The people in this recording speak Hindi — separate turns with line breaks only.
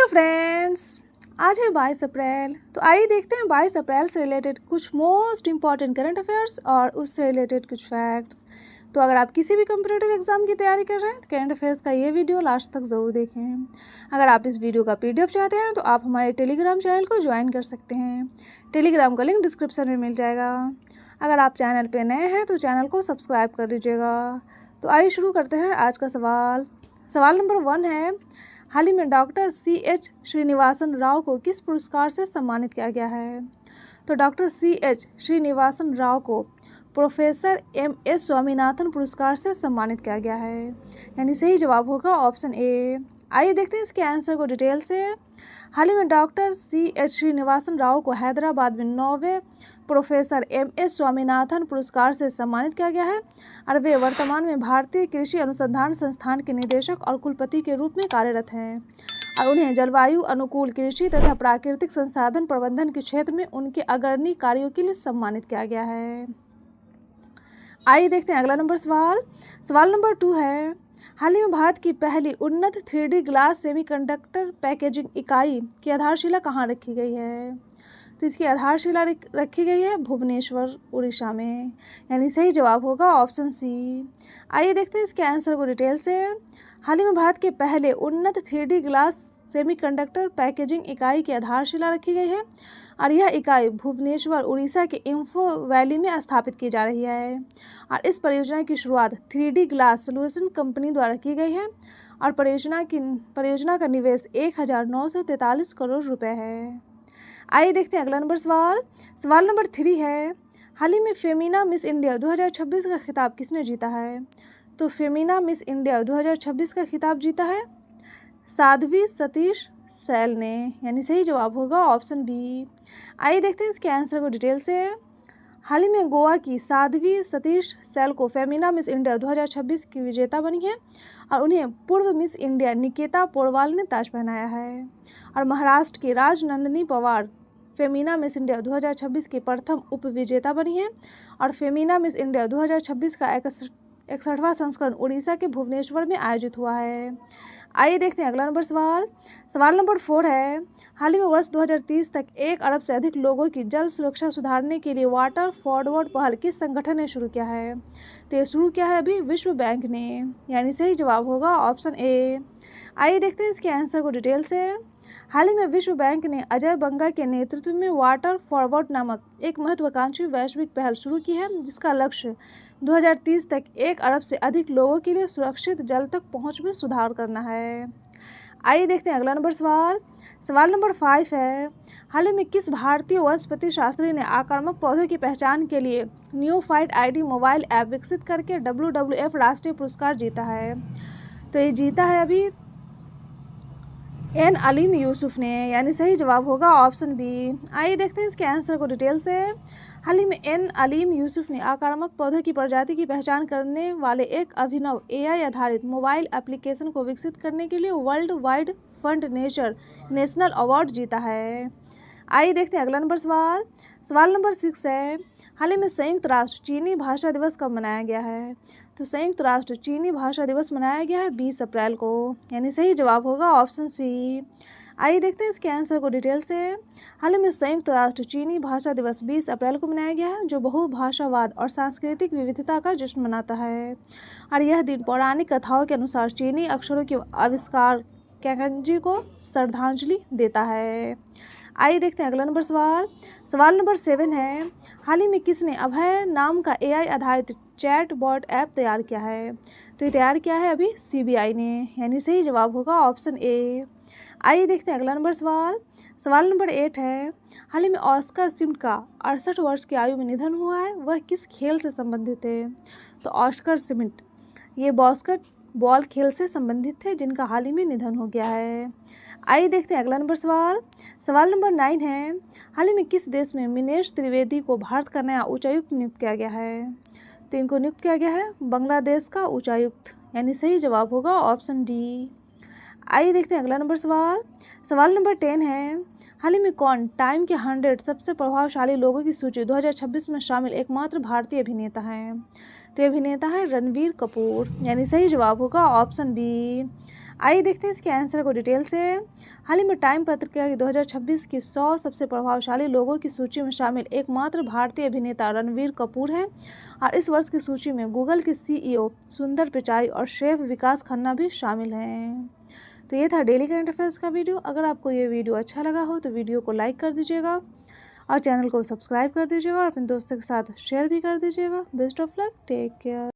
हेलो फ्रेंड्स, आज है 22 अप्रैल। तो आइए देखते हैं 22 अप्रैल से रिलेटेड कुछ मोस्ट इम्पॉर्टेंट करंट अफेयर्स और उससे रिलेटेड कुछ फैक्ट्स। तो अगर आप किसी भी कम्पिटिटिव एग्जाम की तैयारी कर रहे हैं तो करंट अफेयर्स का ये वीडियो लास्ट तक ज़रूर देखें। अगर आप इस वीडियो का PDF चाहते हैं तो आप हमारे टेलीग्राम चैनल को ज्वाइन कर सकते हैं। टेलीग्राम का लिंक डिस्क्रिप्शन में मिल जाएगा। अगर आप चैनल पर नए हैं तो चैनल को सब्सक्राइब कर लीजिएगा। तो आइए शुरू करते हैं आज का सवाल नंबर 1 है, हाल ही में डॉक्टर CH श्रीनिवासन राव को किस पुरस्कार से सम्मानित किया गया है? तो डॉक्टर CH श्रीनिवासन राव को प्रोफेसर MS स्वामीनाथन पुरस्कार से सम्मानित किया गया है, यानी सही जवाब होगा ऑप्शन ए। आइए देखते हैं इसके आंसर को डिटेल से। हाल ही में डॉक्टर CH श्रीनिवासन राव को हैदराबाद में 9वें प्रोफेसर MS स्वामीनाथन पुरस्कार से सम्मानित किया गया है और वे वर्तमान में भारतीय कृषि अनुसंधान संस्थान के निदेशक और कुलपति के रूप में कार्यरत हैं और उन्हें जलवायु अनुकूल कृषि तथा प्राकृतिक संसाधन प्रबंधन के क्षेत्र में उनके अग्रणी कार्यों के लिए सम्मानित किया गया है। आइए देखते हैं अगला सवाल नंबर 2 है, हाल ही में भारत की पहली उन्नत 3D ग्लास सेमीकंडक्टर पैकेजिंग इकाई की आधारशिला कहाँ रखी गई है? तो इसकी आधारशिला रखी गई है भुवनेश्वर, उड़ीसा में, यानी सही जवाब होगा ऑप्शन सी। आइए देखते हैं इसके आंसर को डिटेल से। हाल ही में भारत के पहले उन्नत 3D ग्लास सेमीकंडक्टर पैकेजिंग इकाई की आधारशिला रखी गई है और यह इकाई भुवनेश्वर, उड़ीसा के इम्फो वैली में स्थापित की जा रही है और इस परियोजना की शुरुआत 3D ग्लास सॉल्यूशन कंपनी द्वारा की गई है और परियोजना का निवेश 1943 करोड़ रुपए है। आइए देखते हैं अगला सवाल नंबर 3 है, हाल ही में फेमिना मिस इंडिया 2026 का खिताब किसने जीता है? तो फेमिना मिस इंडिया 2026 का खिताब जीता है साध्वी सतीश सैल ने, यानी सही जवाब होगा ऑप्शन बी। आइए देखते हैं इसके आंसर को डिटेल से। हाल ही में गोवा की साध्वी सतीश सैल को फेमिना मिस इंडिया 2026 की विजेता बनी है और उन्हें पूर्व मिस इंडिया निकेता पोरवाल ने ताज पहनाया है और महाराष्ट्र की राजनंदिनी पवार फेमिना मिस इंडिया 2026 की प्रथम उप विजेता बनी है और फेमिना मिस इंडिया 2026 का 61वां संस्करण उड़ीसा के भुवनेश्वर में आयोजित हुआ है। आइए देखते हैं अगला सवाल नंबर 4 है, हाल ही में वर्ष 2030 तक 1 अरब से अधिक लोगों की जल सुरक्षा सुधारने के लिए वाटर फॉरवर्ड पहल किस संगठन ने शुरू किया है? तो ये शुरू किया है अभी विश्व बैंक ने, यानी सही जवाब होगा ऑप्शन ए। आइए देखते हैं इसके आंसर को डिटेल से। हाल ही में विश्व बैंक ने अजय बंगा के नेतृत्व में वाटर फॉरवर्ड नामक एक महत्वाकांक्षी वैश्विक पहल शुरू की है जिसका लक्ष्य 2030 तक 1 अरब से अधिक लोगों के लिए सुरक्षित जल तक पहुंच में सुधार करना है। आइए देखते हैं अगला सवाल नंबर 5 है, हाल ही में किस भारतीय वनस्पति शास्त्री ने आक्रामक पौधों की पहचान के लिए न्यूफाइट ID मोबाइल ऐप विकसित करके WWF राष्ट्रीय पुरस्कार जीता है? तो ये जीता है अभी N अलीम यूसुफ ने, यानी सही जवाब होगा ऑप्शन बी। आइए देखते हैं इसके आंसर को डिटेल से। हाल ही में N अलीम यूसुफ ने आक्रामक पौधों की प्रजाति की पहचान करने वाले एक अभिनव AI आधारित मोबाइल एप्लीकेशन को विकसित करने के लिए world wide fund nature national award जीता है। आइए देखते हैं अगला सवाल नंबर 6 है, हाल ही में संयुक्त राष्ट्र चीनी भाषा दिवस कब मनाया गया है? तो संयुक्त राष्ट्र चीनी भाषा दिवस मनाया गया है 20 अप्रैल को, यानी सही जवाब होगा ऑप्शन सी। आइए देखते हैं इसके आंसर को डिटेल से। हाल ही में संयुक्त राष्ट्र चीनी भाषा दिवस 20 अप्रैल को मनाया गया है जो बहुभाषावाद और सांस्कृतिक विविधता का जश्न मनाता है और यह दिन पौराणिक कथाओं के अनुसार चीनी अक्षरों के आविष्कार कैंगजी को श्रद्धांजलि देता है। आइए देखते हैं अगला सवाल नंबर 7 है, हाल ही में किसने अभय नाम का AI आधारित चैट बॉट ऐप तैयार किया है? तो ये तैयार किया है अभी CBI ने, यानी सही जवाब होगा ऑप्शन ए। आइए देखते हैं अगला सवाल नंबर 8 है, हाल ही में ऑस्कर सिम्ट का 68 वर्ष की आयु में निधन हुआ है, वह किस खेल से संबंधित है? तो ऑस्कर सिम्ट ये बास्केटबॉल खेल से संबंधित थे जिनका हाल ही में निधन हो गया है। आइए देखते हैं अगला सवाल नंबर 9 है, हाल ही में किस देश में मिनेश त्रिवेदी को भारत का नया उच्चायुक्त नियुक्त किया गया है? तो इनको नियुक्त किया गया है बांग्लादेश का उच्चायुक्त, यानी सही जवाब होगा ऑप्शन डी। आइए देखते हैं अगला सवाल नंबर 10 है, हाल ही में कौन टाइम के 100 सबसे प्रभावशाली लोगों की सूची 2026 में शामिल एकमात्र भारतीय अभिनेता हैं? तो ये अभिनेता है रणबीर कपूर, यानी सही जवाब होगा ऑप्शन बी। आइए देखते हैं इसके आंसर को डिटेल से। हाल ही में टाइम पत्रिका की 2026 की 100 सबसे प्रभावशाली लोगों की सूची में शामिल एकमात्र भारतीय अभिनेता रणबीर कपूर हैं और इस वर्ष की सूची में गूगल के CEO सुंदर पिचाई और शेफ विकास खन्ना भी शामिल हैं। तो ये था डेली करंट अफेयर्स का वीडियो। अगर आपको ये वीडियो अच्छा लगा हो तो वीडियो को लाइक कर दीजिएगा और चैनल को सब्सक्राइब कर दीजिएगा और अपने दोस्तों के साथ शेयर भी कर दीजिएगा। Best of luck, take care.